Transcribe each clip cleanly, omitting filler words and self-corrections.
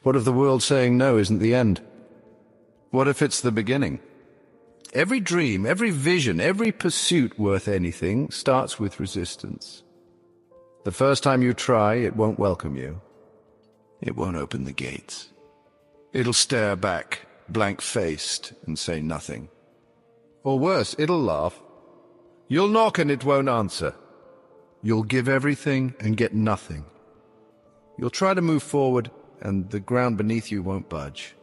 What if the world saying no isn't the end? What if it's the beginning? Every dream, every vision, every pursuit worth anything starts with resistance. The first time you try, it won't welcome you. It won't open the gates. It'll stare back, blank-faced, and say nothing. Or worse, it'll laugh. You'll knock and it won't answer. You'll give everything and get nothing. You'll try to move forward, and the ground beneath you won't budge.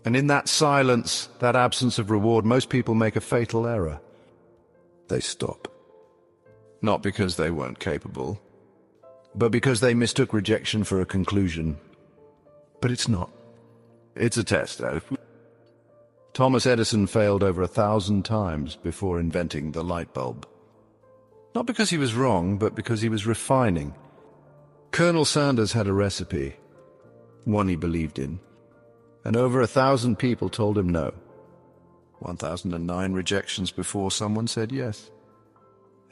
And in that silence, that absence of reward, most people make a fatal error. They stop. Not because they weren't capable, but because they mistook rejection for a conclusion. But it's not. It's a test. Thomas Edison failed over 1,000 times before inventing the light bulb. Not because he was wrong, but because he was refining. Colonel Sanders had a recipe, one he believed in, and over 1,000 people told him no. 1,009 rejections before someone said yes.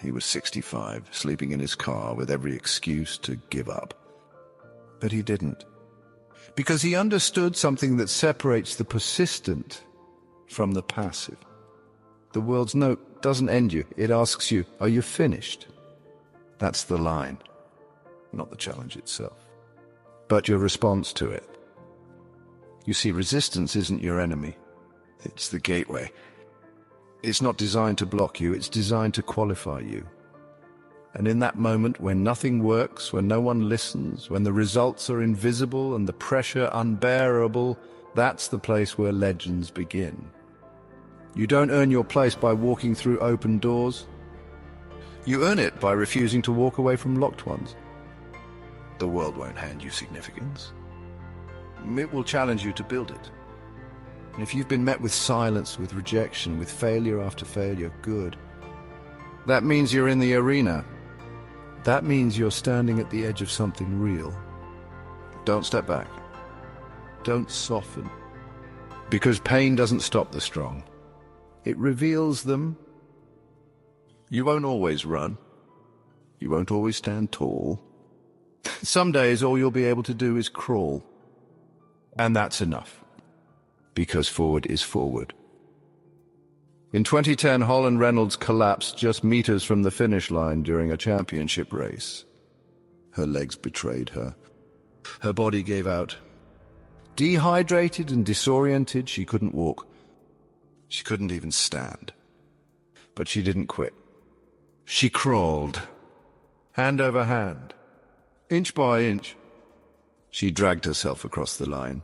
He was 65, sleeping in his car with every excuse to give up. But he didn't. Because he understood something that separates the persistent from the passive. The world's no doesn't end you. It asks you, are you finished? That's the line, not the challenge itself, but your response to it. You see, resistance isn't your enemy. It's the gateway. It's not designed to block you, it's designed to qualify you. And in that moment, when nothing works, when no one listens, when the results are invisible and the pressure unbearable, that's the place where legends begin. You don't earn your place by walking through open doors. You earn it by refusing to walk away from locked ones. The world won't hand you significance. It will challenge you to build it. And if you've been met with silence, with rejection, with failure after failure, good. That means you're in the arena. That means you're standing at the edge of something real. Don't step back. Don't soften. Because pain doesn't stop the strong. It reveals them. You won't always run. You won't always stand tall. Some days all you'll be able to do is crawl. And that's enough. Because forward is forward. In 2010, Holland Reynolds collapsed just meters from the finish line during a championship race. Her legs betrayed her. Her body gave out. Dehydrated and disoriented, she couldn't walk. She couldn't even stand. But she didn't quit. She crawled, hand over hand, inch by inch. She dragged herself across the line.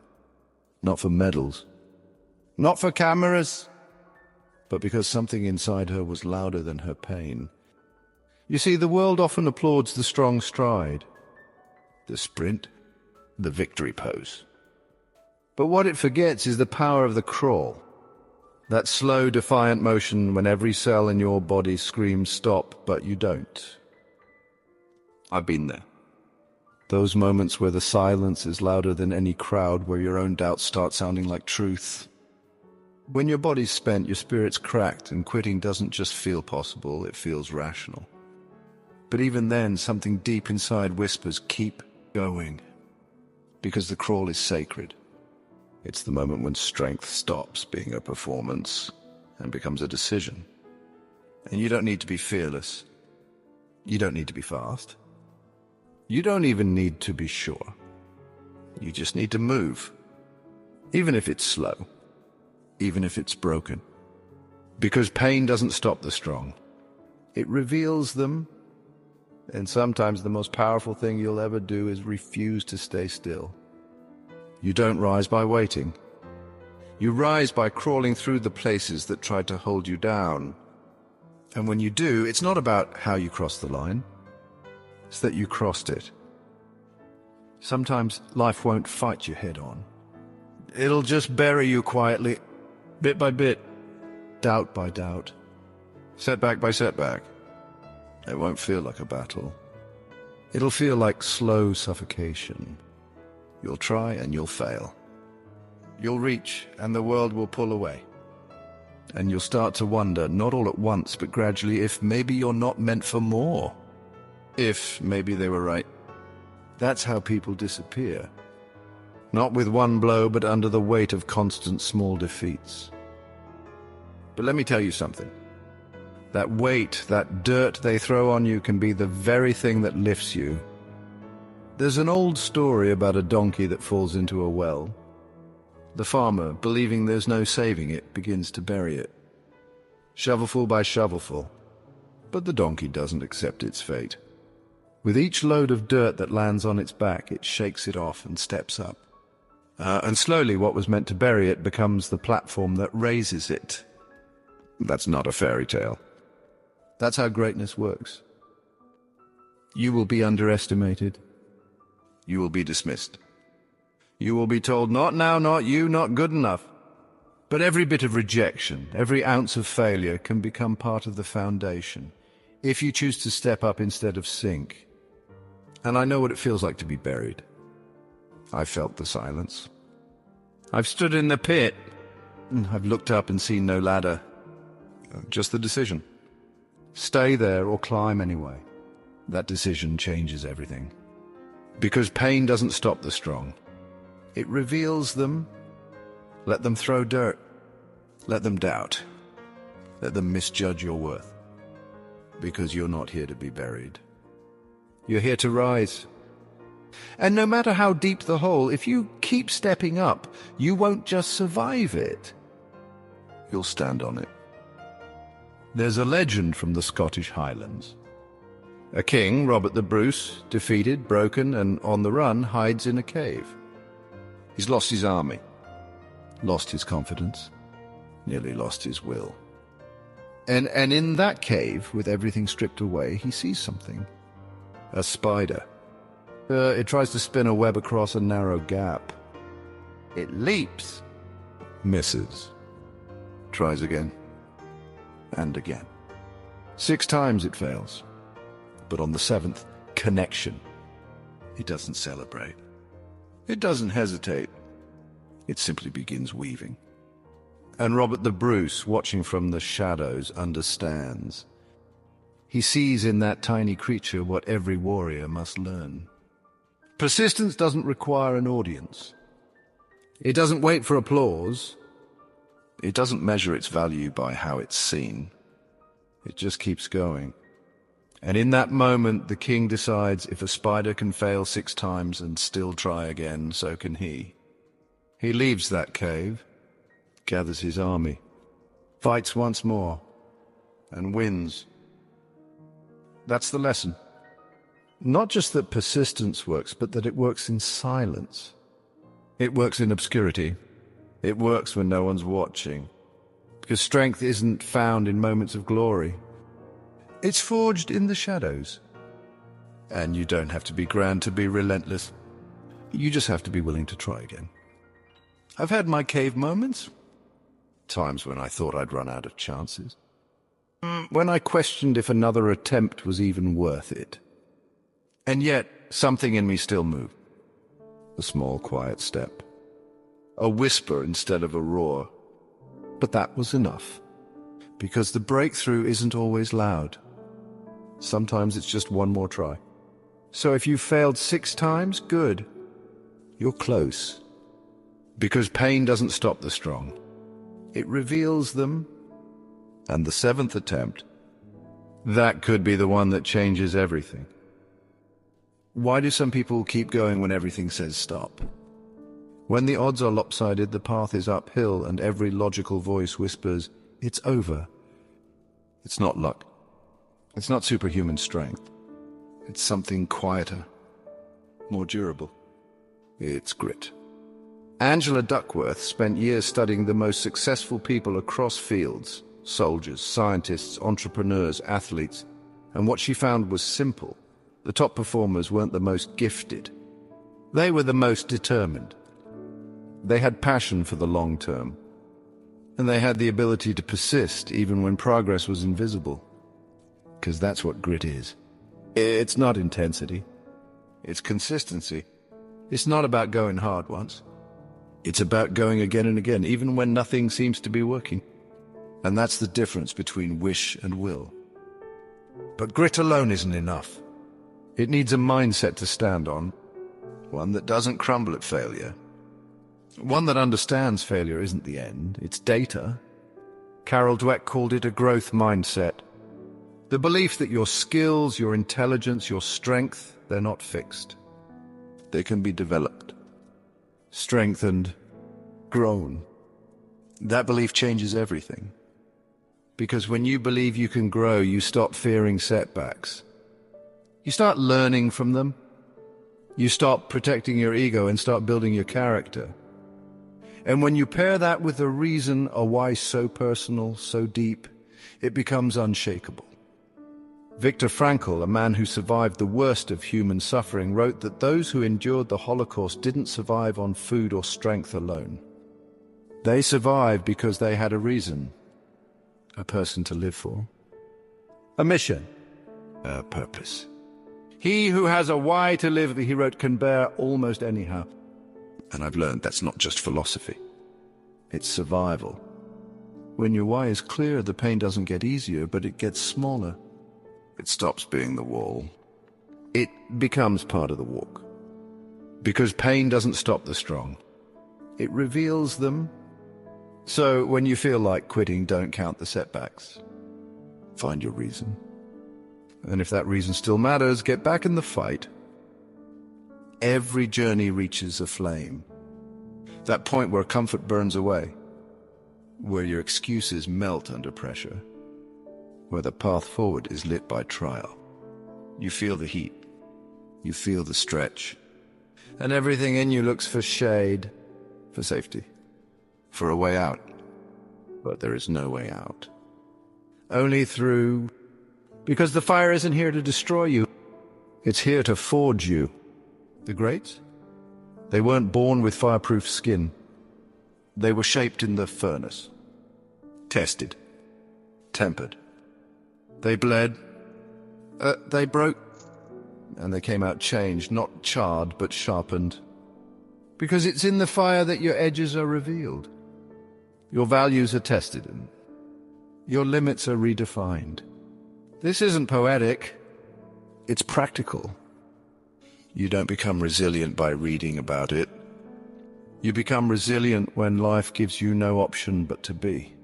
Not for medals, not for cameras, but because something inside her was louder than her pain. You see, the world often applauds the strong stride, the sprint, the victory pose. But what it forgets is the power of the crawl, that slow, defiant motion when every cell in your body screams stop, but you don't. I've been there. Those moments where the silence is louder than any crowd, where your own doubts start sounding like truth. When your body's spent, your spirit's cracked, and quitting doesn't just feel possible, it feels rational. But even then, something deep inside whispers, keep going. Because the crawl is sacred. It's the moment when strength stops being a performance and becomes a decision. And you don't need to be fearless. You don't need to be fast. You don't even need to be sure. You just need to move. Even if it's slow. Even if it's broken. Because pain doesn't stop the strong. It reveals them. And sometimes the most powerful thing you'll ever do is refuse to stay still. You don't rise by waiting. You rise by crawling through the places that tried to hold you down. And when you do, it's not about how you cross the line. It's that you crossed it. Sometimes life won't fight you head on. It'll just bury you quietly, bit by bit, doubt by doubt, setback by setback. It won't feel like a battle. It'll feel like slow suffocation. You'll try and you'll fail. You'll reach and the world will pull away. And you'll start to wonder, not all at once, but gradually, if maybe you're not meant for more. If maybe they were right. That's how people disappear. Not with one blow, but under the weight of constant small defeats. But let me tell you something. That weight, that dirt they throw on you can be the very thing that lifts you. There's an old story about a donkey that falls into a well. The farmer, believing there's no saving it, begins to bury it, shovelful by shovelful. But the donkey doesn't accept its fate. With each load of dirt that lands on its back, it shakes it off and steps up. And slowly what was meant to bury it becomes the platform that raises it. That's not a fairy tale. That's how greatness works. You will be underestimated. You will be dismissed. You will be told, not now, not you, not good enough. But every bit of rejection, every ounce of failure can become part of the foundation, if you choose to step up instead of sink. And I know what it feels like to be buried. I've felt the silence. I've stood in the pit. I've looked up and seen no ladder. Just the decision. Stay there or climb anyway. That decision changes everything. Because pain doesn't stop the strong. It reveals them. Let them throw dirt. Let them doubt. Let them misjudge your worth. Because you're not here to be buried. You're here to rise. And no matter how deep the hole, if you keep stepping up, you won't just survive it. You'll stand on it. There's a legend from the Scottish Highlands. A king, Robert the Bruce, defeated, broken, and on the run, hides in a cave. He's lost his army, lost his confidence, nearly lost his will. And in that cave, with everything stripped away, he sees something. A spider. It tries to spin a web across a narrow gap. It leaps. Misses. Tries again. And again. 6 times it fails. But on the 7th, connection. It doesn't celebrate. It doesn't hesitate. It simply begins weaving. And Robert the Bruce, watching from the shadows, understands. He sees in that tiny creature what every warrior must learn. Persistence doesn't require an audience. It doesn't wait for applause. It doesn't measure its value by how it's seen. It just keeps going. And in that moment, the king decides if a spider can fail 6 times and still try again, so can he. He leaves that cave, gathers his army, fights once more, and wins. That's the lesson. Not just that persistence works, but that it works in silence. It works in obscurity. It works when no one's watching. Because strength isn't found in moments of glory. It's forged in the shadows. And you don't have to be grand to be relentless. You just have to be willing to try again. I've had my cave moments. Times when I thought I'd run out of chances. When I questioned if another attempt was even worth it. And yet, something in me still moved. A small, quiet step. A whisper instead of a roar. But that was enough. Because the breakthrough isn't always loud. Sometimes it's just one more try. So if you failed 6 times, good. You're close. Because pain doesn't stop the strong. It reveals them. And the 7th attempt, that could be the one that changes everything. Why do some people keep going when everything says stop? When the odds are lopsided, the path is uphill, and every logical voice whispers, it's over. It's not luck. It's not superhuman strength. It's something quieter, more durable. It's grit. Angela Duckworth spent years studying the most successful people across fields, soldiers, scientists, entrepreneurs, athletes, and what she found was simple. The top performers weren't the most gifted. They were the most determined. They had passion for the long term. And they had the ability to persist even when progress was invisible. Because that's what grit is. It's not intensity. It's consistency. It's not about going hard once. It's about going again and again, even when nothing seems to be working. And that's the difference between wish and will. But grit alone isn't enough. It needs a mindset to stand on, one that doesn't crumble at failure, One that understands failure isn't the end, it's data. Carol Dweck called it a growth mindset. The belief that your skills, your intelligence, your strength, they're not fixed. They can be developed, strengthened, grown. That belief changes everything. Because when you believe you can grow, you stop fearing setbacks. You start learning from them. You stop protecting your ego and start building your character. And when you pair that with a reason, a why so personal, so deep, it becomes unshakable. Viktor Frankl, a man who survived the worst of human suffering, wrote that those who endured the Holocaust didn't survive on food or strength alone. They survived because they had a reason, a person to live for, a mission, a purpose. He who has a why to live, he wrote, can bear almost anyhow. And I've learned that's not just philosophy. It's survival. When your why is clear, the pain doesn't get easier, but it gets smaller. It stops being the wall. It becomes part of the walk. Because pain doesn't stop the strong. It reveals them. So when you feel like quitting, don't count the setbacks. Find your reason. And if that reason still matters, get back in the fight. Every journey reaches a flame. That point where comfort burns away. Where your excuses melt under pressure. Where the path forward is lit by trial. You feel the heat. You feel the stretch. And everything in you looks for shade, for safety, for a way out. But there is no way out. Only through... Because the fire isn't here to destroy you. It's here to forge you. The greats? They weren't born with fireproof skin. They were shaped in the furnace. Tested. Tempered. They bled. They broke. And they came out changed, not charred, but sharpened. Because it's in the fire that your edges are revealed. Your values are tested and your limits are redefined. This isn't poetic. It's practical. You don't become resilient by reading about it. You become resilient when life gives you no option but to be.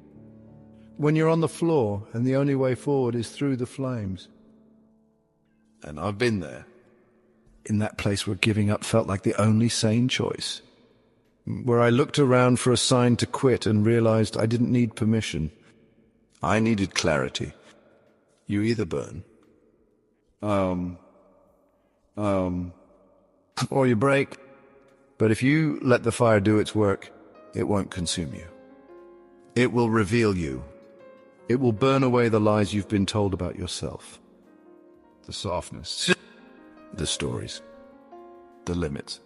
When you're on the floor and the only way forward is through the flames. And I've been there, in that place where giving up felt like the only sane choice. Where I looked around for a sign to quit and realized I didn't need permission. I needed clarity. You either burn, or you break. But if you let the fire do its work, it won't consume you. It will reveal you. It will burn away the lies you've been told about yourself. The softness, the stories, the limits.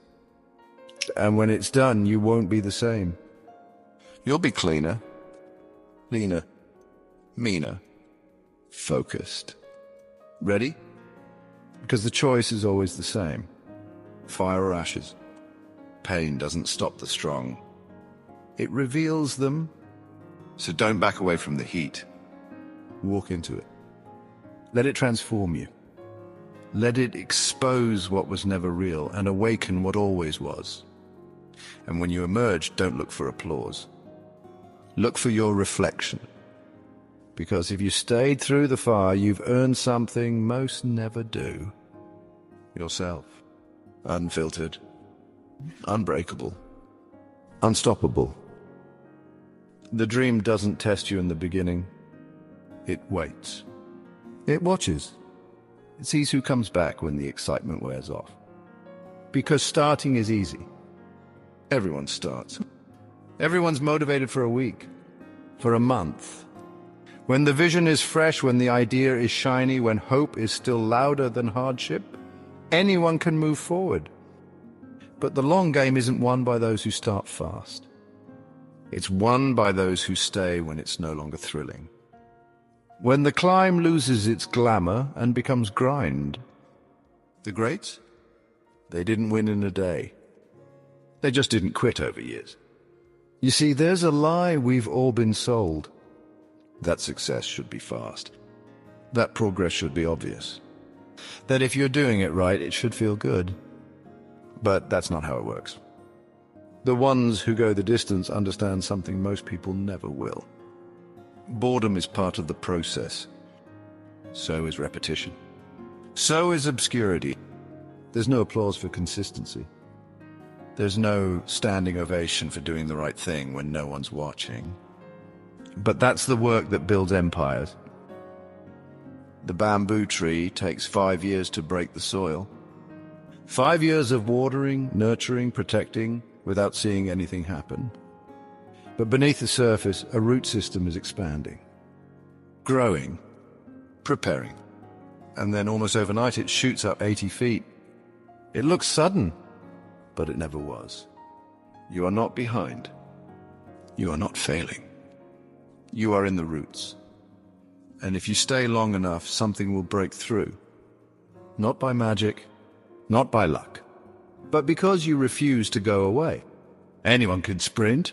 And when it's done, you won't be the same. You'll be cleaner, leaner, meaner, focused. Ready? Because the choice is always the same. Fire or ashes. Pain doesn't stop the strong. It reveals them. So don't back away from the heat. Walk into it. Let it transform you. Let it expose what was never real and awaken what always was. And when you emerge, don't look for applause. Look for your reflection. Because if you stayed through the fire, you've earned something most never do. Yourself. Unfiltered. Unbreakable. Unstoppable. The dream doesn't test you in the beginning. It waits. It watches. It sees who comes back when the excitement wears off. Because starting is easy. Everyone starts. Everyone's motivated for a week, for a month. When the vision is fresh, when the idea is shiny, when hope is still louder than hardship, anyone can move forward. But the long game isn't won by those who start fast. It's won by those who stay when it's no longer thrilling. When the climb loses its glamour and becomes grind. The greats? They didn't win in a day. They just didn't quit over years. You see, there's a lie we've all been sold. That success should be fast. That progress should be obvious. That if you're doing it right, it should feel good. But that's not how it works. The ones who go the distance understand something most people never will. Boredom is part of the process. So is repetition. So is obscurity. There's no applause for consistency. There's no standing ovation for doing the right thing when no one's watching. But that's the work that builds empires. The bamboo tree takes 5 years to break the soil. 5 years of watering, nurturing, protecting, without seeing anything happen. But beneath the surface, a root system is expanding, growing, preparing. And then almost overnight it shoots up 80 feet. It looks sudden, but it never was. You are not behind. You are not failing. You are in the roots. And if you stay long enough, something will break through. Not by magic, not by luck, but because you refuse to go away. Anyone can sprint,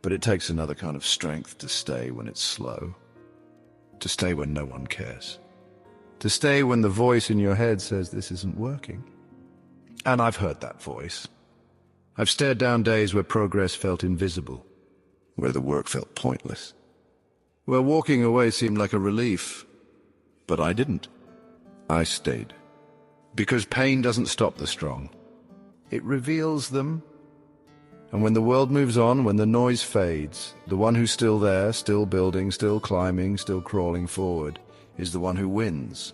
but it takes another kind of strength to stay when it's slow, to stay when no one cares, to stay when the voice in your head says this isn't working. And I've heard that voice. I've stared down days where progress felt invisible, where the work felt pointless, where walking away seemed like a relief. But I didn't. I stayed. Because pain doesn't stop the strong. It reveals them. And when the world moves on, when the noise fades, the one who's still there, still building, still climbing, still crawling forward, is the one who wins.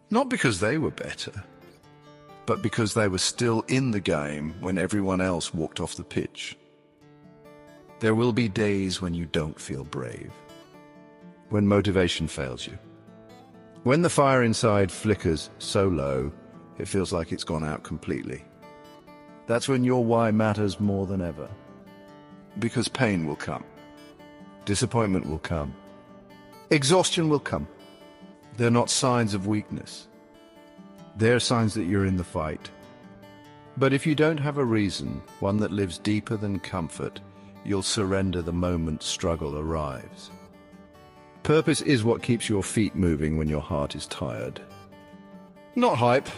Not because they were better, but because they were still in the game when everyone else walked off the pitch. There will be days when you don't feel brave, when motivation fails you, when the fire inside flickers so low it feels like it's gone out completely. That's when your why matters more than ever. Because pain will come. Disappointment will come. Exhaustion will come. They're not signs of weakness. They're signs that you're in the fight. But if you don't have a reason, one that lives deeper than comfort, you'll surrender the moment struggle arrives. Purpose is what keeps your feet moving when your heart is tired. Not hype.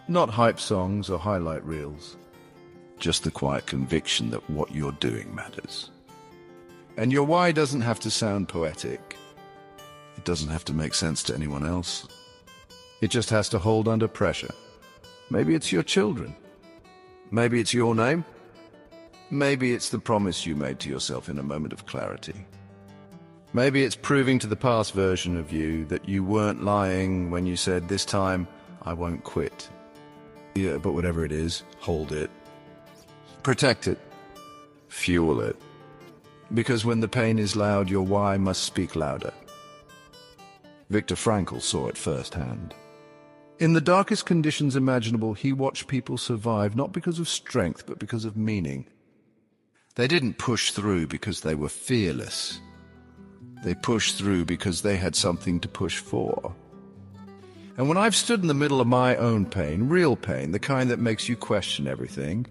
Not hype songs or highlight reels. Just the quiet conviction that what you're doing matters. And your why doesn't have to sound poetic. It doesn't have to make sense to anyone else. It just has to hold under pressure. Maybe it's your children. Maybe it's your name. Maybe it's the promise you made to yourself in a moment of clarity. Maybe it's proving to the past version of you that you weren't lying when you said, "This time, I won't quit." Yeah, but whatever it is, hold it. Protect it. Fuel it. Because when the pain is loud, your why must speak louder. Viktor Frankl saw it firsthand. In the darkest conditions imaginable, he watched people survive not because of strength, but because of meaning. They didn't push through because they were fearless. They pushed through because they had something to push for. And when I've stood in the middle of my own pain, real pain, the kind that makes you question everything,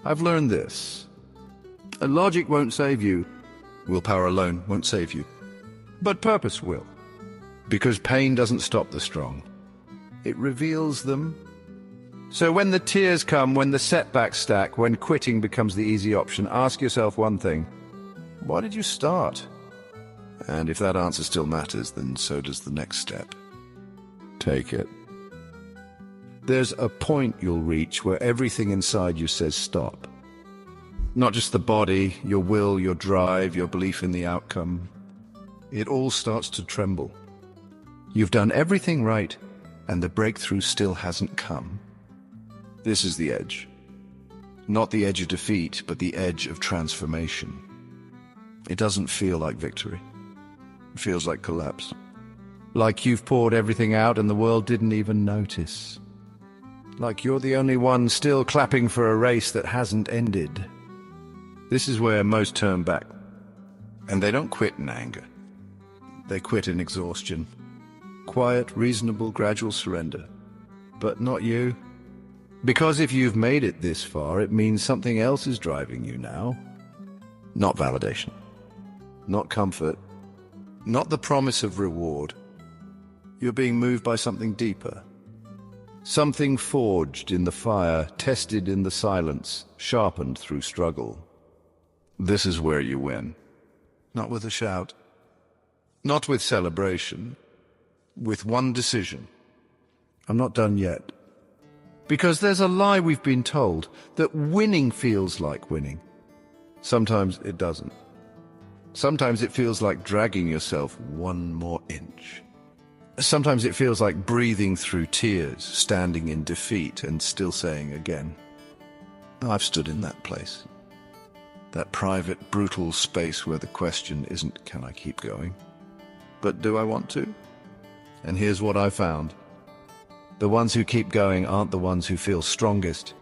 I've learned this. Logic won't save you. Willpower alone won't save you. But purpose will. Because pain doesn't stop the strong. It reveals them. So when the tears come, when the setbacks stack, when quitting becomes the easy option, ask yourself one thing. Why did you start? And if that answer still matters, then so does the next step. Take it. There's a point you'll reach where everything inside you says stop. Not just the body, your will, your drive, your belief in the outcome. It all starts to tremble. You've done everything right, and the breakthrough still hasn't come. This is the edge. Not the edge of defeat, but the edge of transformation. It doesn't feel like victory. It feels like collapse. Like you've poured everything out and the world didn't even notice. Like you're the only one still clapping for a race that hasn't ended. This is where most turn back. And they don't quit in anger. They quit in exhaustion. Quiet, reasonable, gradual surrender. But not you. Because if you've made it this far, it means something else is driving you now. Not validation. Not comfort. Not the promise of reward. You're being moved by something deeper. Something forged in the fire, tested in the silence, sharpened through struggle. This is where you win. Not with a shout, not with celebration, with one decision. I'm not done yet. Because there's a lie we've been told, that winning feels like winning. Sometimes it doesn't. Sometimes it feels like dragging yourself one more inch. Sometimes it feels like breathing through tears, standing in defeat and still saying again. I've stood in that place. That private, brutal space where the question isn't, can I keep going? But do I want to? And here's what I found. The ones who keep going aren't the ones who feel strongest.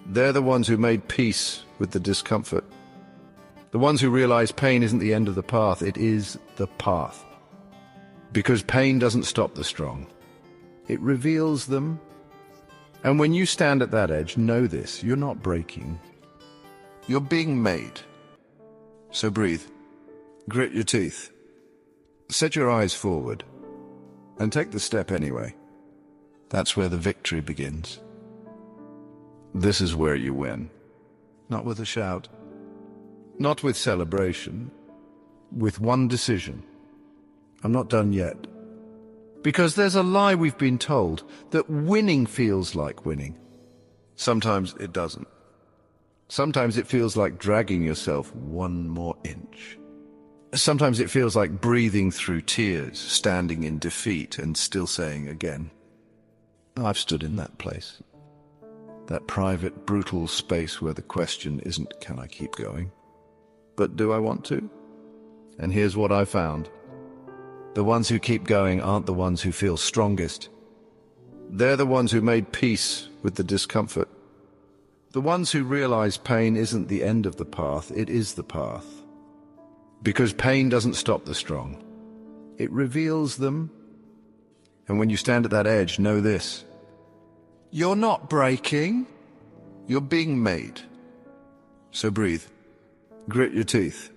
They're the ones who made peace with the discomfort. The ones who realize pain isn't the end of the path, it is the path. Because pain doesn't stop the strong. It reveals them. And when you stand at that edge, know this, you're not breaking. You're being made. So breathe. Grit your teeth. Set your eyes forward. And take the step anyway. That's where the victory begins. This is where you win. Not with a shout. Not with celebration. With one decision. I'm not done yet. Because there's a lie we've been told, that winning feels like winning. Sometimes it doesn't. Sometimes it feels like dragging yourself one more inch. Sometimes it feels like breathing through tears, standing in defeat and still saying again. I've stood in that place. That private, brutal space where the question isn't, can I keep going? But do I want to? And here's what I found. The ones who keep going aren't the ones who feel strongest. They're the ones who made peace with the discomfort. The ones who realize pain isn't the end of the path, it is the path. Because pain doesn't stop the strong. It reveals them. And when you stand at that edge, know this. You're not breaking. You're being made. So breathe. Grit your teeth.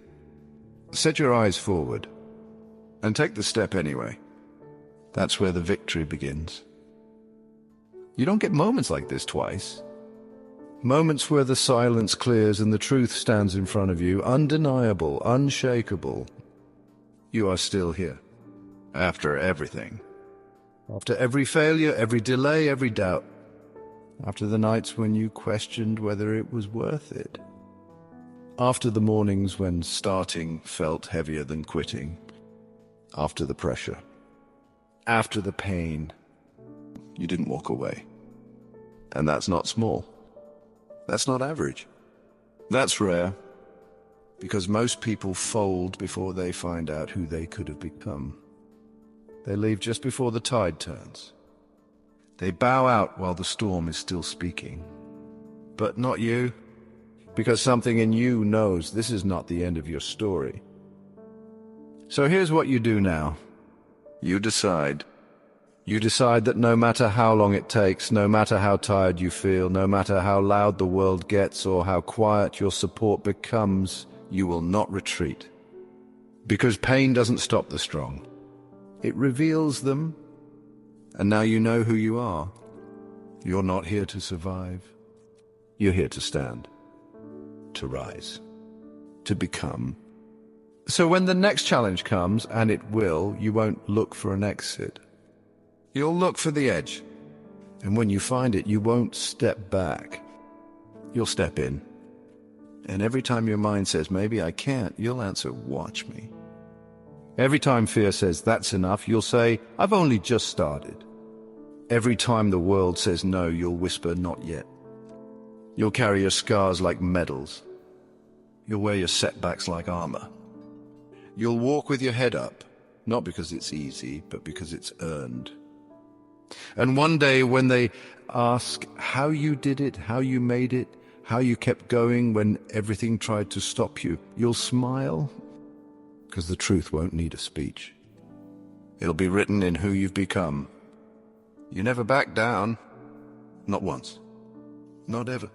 Set your eyes forward. And take the step anyway. That's where the victory begins. You don't get moments like this twice. Moments where the silence clears and the truth stands in front of you, undeniable, unshakable. You are still here. After everything. After every failure, every delay, every doubt. After the nights when you questioned whether it was worth it. After the mornings when starting felt heavier than quitting. After the pressure. After the pain. You didn't walk away. And that's not small. That's not average. That's rare. Because most people fold before they find out who they could have become. They leave just before the tide turns. They bow out while the storm is still speaking. But not you. Because something in you knows this is not the end of your story. So here's what you do now. You decide. You decide that no matter how long it takes, no matter how tired you feel, no matter how loud the world gets or how quiet your support becomes, you will not retreat. Because pain doesn't stop the strong. It reveals them, and now you know who you are. You're not here to survive. You're here to stand, to rise, to become. So when the next challenge comes, and it will, you won't look for an exit. You'll look for the edge. And when you find it, you won't step back. You'll step in. And every time your mind says, maybe I can't, you'll answer, watch me. Every time fear says, that's enough, you'll say, I've only just started. Every time the world says no, you'll whisper, not yet. You'll carry your scars like medals. You'll wear your setbacks like armor. You'll walk with your head up, not because it's easy, but because it's earned. And one day when they ask how you did it, how you made it, how you kept going when everything tried to stop you, you'll smile, because the truth won't need a speech. It'll be written in who you've become. You never back down. Not once. Not ever.